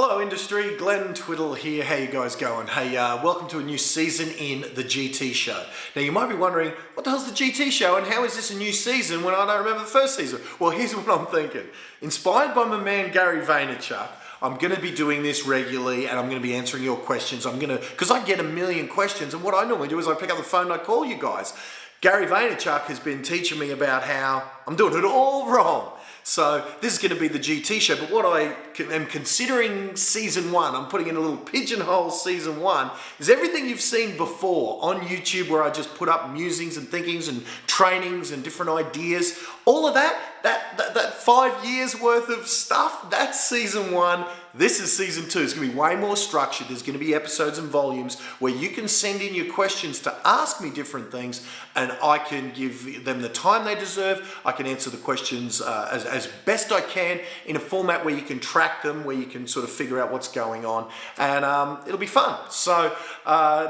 Hello industry, Glenn Twiddle here. How you guys going? Hey, welcome to a new season in the GT show. Now you might be wondering, what the hell's the GT show and how is this a new season when I don't remember the first season? Well, here's what I'm thinking. Inspired by my man Gary Vaynerchuk, I'm going to be doing this regularly and I'm going to be answering your questions. Because I get a million questions, and what I normally do is I pick up the phone and I call you guys. Gary Vaynerchuk has been teaching me about how I'm doing it all wrong. So this is going to be the GT show, but what I am considering season one, I'm putting in a little pigeonhole season one, is everything you've seen before on YouTube where I just put up musings and thinkings and trainings and different ideas. All of that 5 years worth of stuff, that's season one. This is season two. It's going to be way more structured. There's going to be episodes and volumes where you can send in your questions to ask me different things and I can give them the time they deserve. I can answer the questions as best I can in a format where you can track them, where you can sort of figure out what's going on, and it'll be fun. So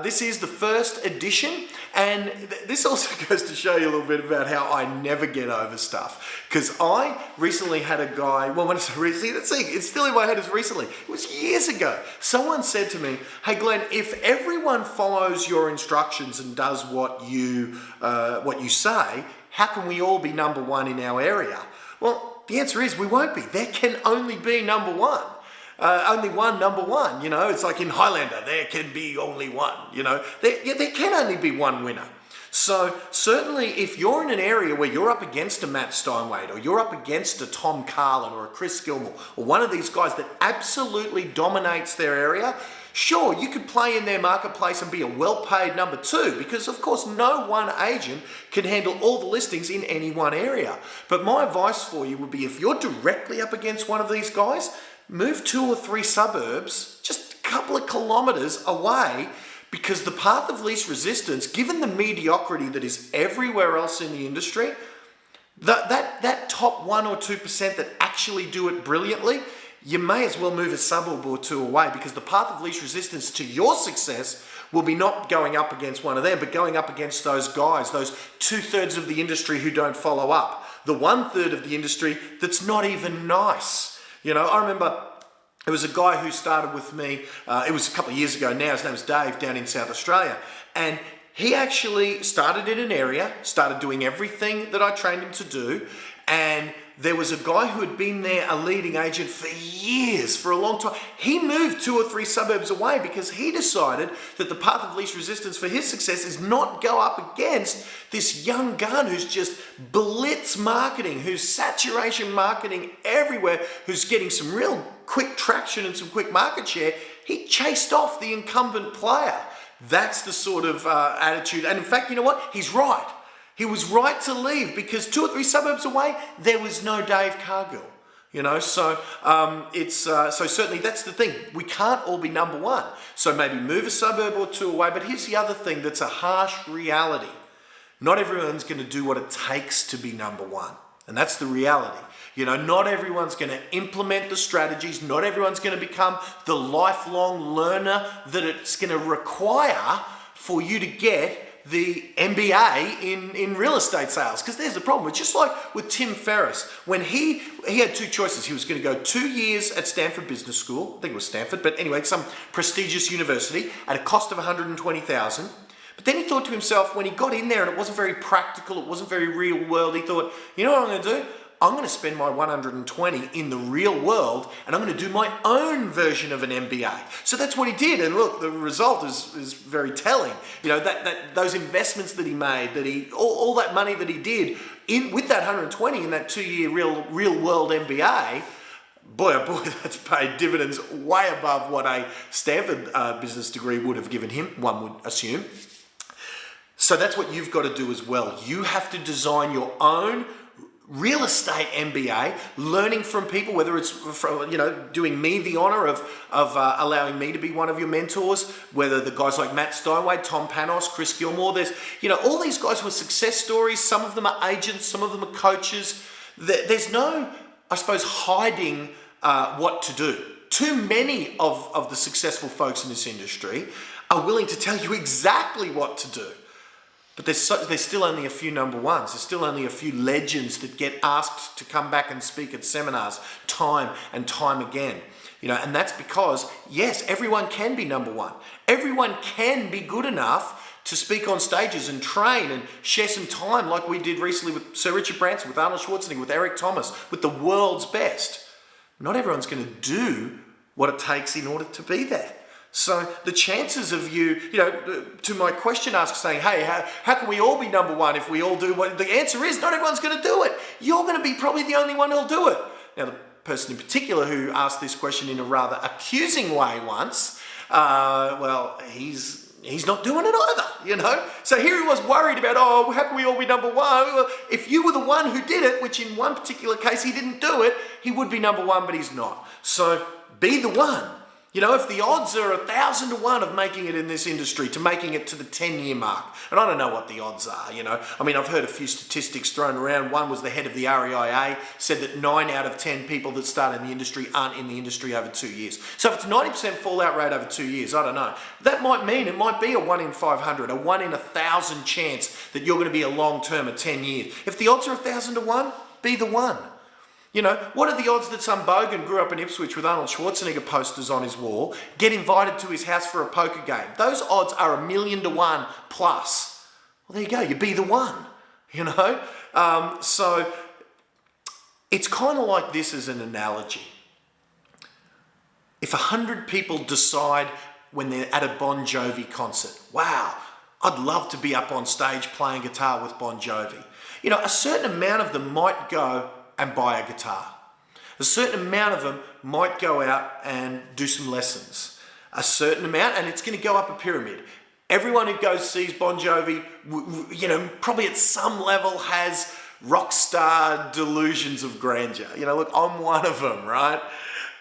this is the first edition, and this also goes to show you a little bit about how I never get over stuff. Because I recently had a guy, well, when I say recently, it's still in my head as recently. It was years ago. Someone said to me, hey Glenn, if everyone follows your instructions and does what you say, how can we all be number one in our area? Well, the answer is we won't be. There can only be number one. Only one number one, you know. It's like in Highlander, there can be only one, you know. There can only be one winner. So certainly if you're in an area where you're up against a Matt Steinway, or you're up against a Tom Carlin or a Chris Gilmore, or one of these guys that absolutely dominates their area, sure, you could play in their marketplace and be a well-paid number two, because of course no one agent can handle all the listings in any one area. But my advice for you would be, if you're directly up against one of these guys, move 2 or 3 suburbs, just a couple of kilometers away, because the path of least resistance, given the mediocrity that is everywhere else in the industry, that top 1 or 2% that actually do it brilliantly, you may as well move a suburb or 2 away, because the path of least resistance to your success will be not going up against one of them, but going up against those guys, those 2/3 of the industry who don't follow up, the 1/3 of the industry that's not even nice. You know, I remember there was a guy who started with me, it was a couple of years ago now, his name was Dave, down in South Australia, and he actually started in an area, started doing everything that I trained him to do, and there was a guy who had been there, a leading agent for years, for a long time. He moved 2 or 3 suburbs away because he decided that the path of least resistance for his success is not go up against this young gun who's just blitz marketing, who's saturation marketing everywhere, who's getting some real quick traction and some quick market share. He chased off the incumbent player. That's the sort of attitude. And in fact, you know what? He's right. He was right to leave, because 2 or 3 suburbs away, there was no Dave Cargill, you know. So so certainly that's the thing. We can't all be number one. So maybe move a suburb or 2 away. But here's the other thing that's a harsh reality. Not everyone's going to do what it takes to be number one. And that's the reality. You know, not everyone's going to implement the strategies. Not everyone's going to become the lifelong learner that it's going to require for you to get the MBA in real estate sales. Because there's the problem. It's just like with Tim Ferriss. When he had 2 choices. He was going to go 2 years at Stanford Business School. I think it was Stanford. But anyway, some prestigious university at a cost of $120,000. But then he thought to himself, when he got in there and it wasn't very practical, it wasn't very real world, he thought, you know what I'm going to do? I'm going to spend my 120 in the real world, and I'm going to do my own version of an MBA. So that's what he did, and look, the result is very telling. You know, that those investments that he made, all that money that he did with that 120 in that 2-year real world MBA. Boy, oh boy, that's paid dividends way above what a Stanford business degree would have given him, one would assume. So that's what you've got to do as well. You have to design your own real estate MBA, learning from people, whether it's from, you know, doing me the honor of allowing me to be one of your mentors, whether the guys like Matt Steinway, Tom Panos, Chris Gilmore, there's, you know, all these guys were success stories. Some of them are agents, some of them are coaches. There's no, I suppose, hiding what to do. Too many of the successful folks in this industry are willing to tell you exactly what to do. But there's still only a few number ones. There's still only a few legends that get asked to come back and speak at seminars time and time again. And that's because, yes, everyone can be number one. Everyone can be good enough to speak on stages and train and share some time like we did recently with Sir Richard Branson, with Arnold Schwarzenegger, with Eric Thomas, with the world's best. Not everyone's going to do what it takes in order to be there. So the chances of you, to my question asker saying, hey, how can we all be number one if we all do what, the answer is not everyone's going to do it. You're going to be probably the only one who'll do it. Now, the person in particular who asked this question in a rather accusing way once, he's not doing it either, So here he was worried about, how can we all be number one? Well, if you were the one who did it, which in one particular case he didn't do it, he would be number one, but he's not. So be the one. If the odds are 1,000 to 1 of making it in this industry, to making it to the 10-year mark, and I don't know what the odds are, I've heard a few statistics thrown around. One was the head of the REIA said that 9 out of 10 people that start in the industry aren't in the industry over 2 years. So if it's 90% fallout rate over 2 years, I don't know. That might mean it might be a 1 in 500, a 1 in 1,000 chance that you're going to be a long-term of 10 years. If the odds are 1,000 to 1, be the one. What are the odds that some bogan grew up in Ipswich with Arnold Schwarzenegger posters on his wall, get invited to his house for a poker game? Those odds are 1,000,000 to 1 plus. Well, there you go. You be the one, So it's kind of like this as an analogy. If 100 people decide when they're at a Bon Jovi concert, wow, I'd love to be up on stage playing guitar with Bon Jovi. A certain amount of them might go and buy a guitar. A certain amount of them might go out and do some lessons. A certain amount, and it's going to go up a pyramid. Everyone who goes sees Bon Jovi, probably at some level has rock star delusions of grandeur. Look, I'm one of them, right?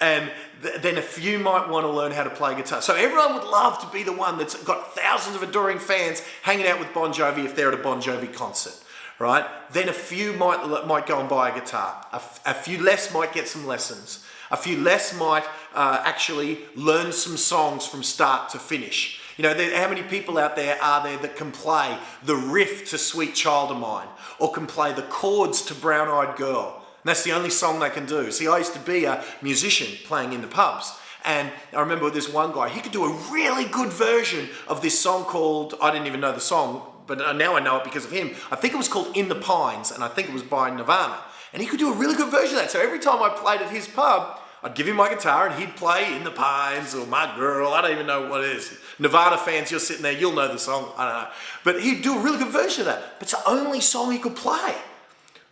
And then a few might want to learn how to play guitar. So everyone would love to be the one that's got thousands of adoring fans hanging out with Bon Jovi if they're at a Bon Jovi concert. Right? Then a few might go and buy a guitar. A few less might get some lessons. A few less might actually learn some songs from start to finish. How many people out there are there that can play the riff to Sweet Child of Mine, or can play the chords to Brown Eyed Girl? And that's the only song they can do. See, I used to be a musician playing in the pubs. And I remember this one guy, he could do a really good version of this song called, I didn't even know the song, but now I know it because of him. I think it was called In the Pines, and I think it was by Nirvana. And he could do a really good version of that. So every time I played at his pub, I'd give him my guitar and he'd play In the Pines or My Girl. I don't even know what it is. Nirvana fans, you're sitting there, you'll know the song. I don't know. But he'd do a really good version of that. But it's the only song he could play.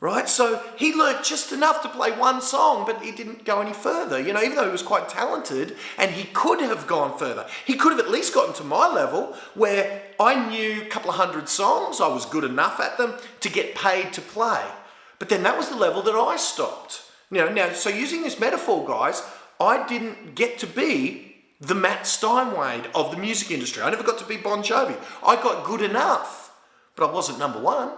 Right? So he learnt just enough to play one song, but he didn't go any further, even though he was quite talented, and he could have gone further. He could have at least gotten to my level where I knew a couple of 100 songs, I was good enough at them to get paid to play. But then that was the level that I stopped. Now, so using this metaphor, guys, I didn't get to be the Matt Steinway of the music industry. I never got to be Bon Jovi. I got good enough, but I wasn't number one,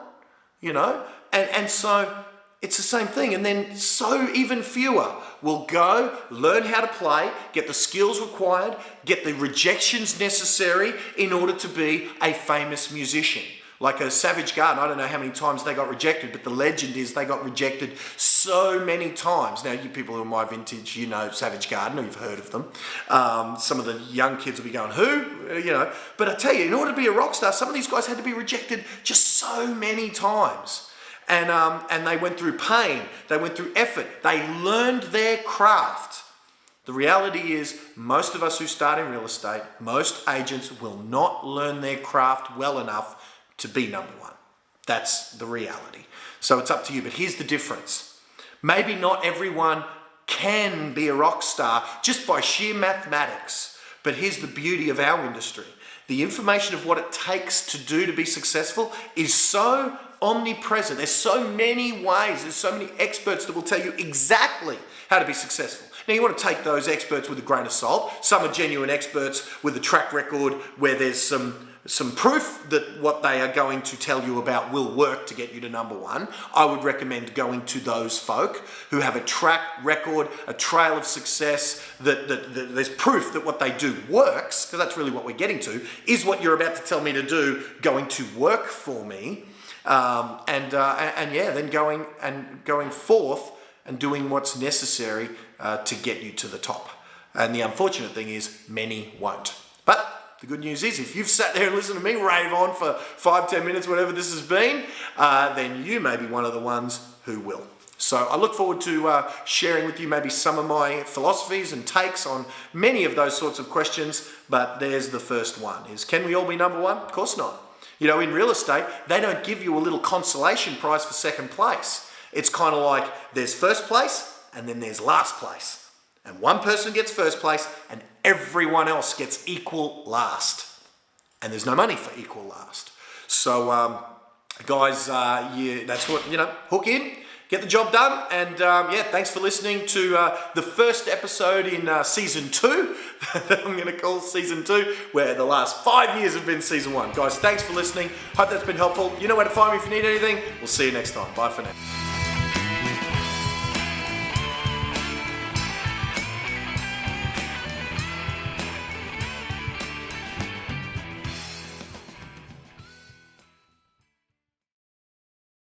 And so it's the same thing. And then so even fewer will go, learn how to play, get the skills required, get the rejections necessary in order to be a famous musician. Like a Savage Garden, I don't know how many times they got rejected, but the legend is they got rejected so many times. Now, you people who are my vintage, Savage Garden, or you've heard of them. Some of the young kids will be going, who? But I tell you, in order to be a rock star, some of these guys had to be rejected just so many times. And they went through pain, they went through effort, they learned their craft. The reality is, most of us who start in real estate, most agents will not learn their craft well enough to be number one. That's the reality. So it's up to you, but here's the difference. Maybe not everyone can be a rock star just by sheer mathematics, but here's the beauty of our industry. The information of what it takes to do to be successful is so omnipresent. There's so many ways, there's so many experts that will tell you exactly how to be successful. Now, you want to take those experts with a grain of salt. Some are genuine experts with a track record where there's some proof that what they are going to tell you about will work to get you to number one. I would recommend going to those folk who have a track record, a trail of success, that there's proof that what they do works, because that's really what we're getting to. Is what you're about to tell me to do going to work for me? Then going forth and doing what's necessary to get you to the top. And the unfortunate thing is many won't. But the good news is if you've sat there and listened to me rave on for 5-10 minutes, whatever this has been, then you may be one of the ones who will. So I look forward to sharing with you maybe some of my philosophies and takes on many of those sorts of questions, but there's the first one, is can we all be number one? Of course not. You know, in real estate, they don't give you a little consolation prize for second place. It's kind of like there's first place and then there's last place. And one person gets first place and everyone else gets equal last. And there's no money for equal last. So guys, that's what, hook in. Get the job done, and thanks for listening to the first episode in season 2 that I'm going to call season 2, where the last 5 years have been season 1. Guys, thanks for listening. Hope that's been helpful. You know where to find me if you need anything. We'll see you next time. Bye for now.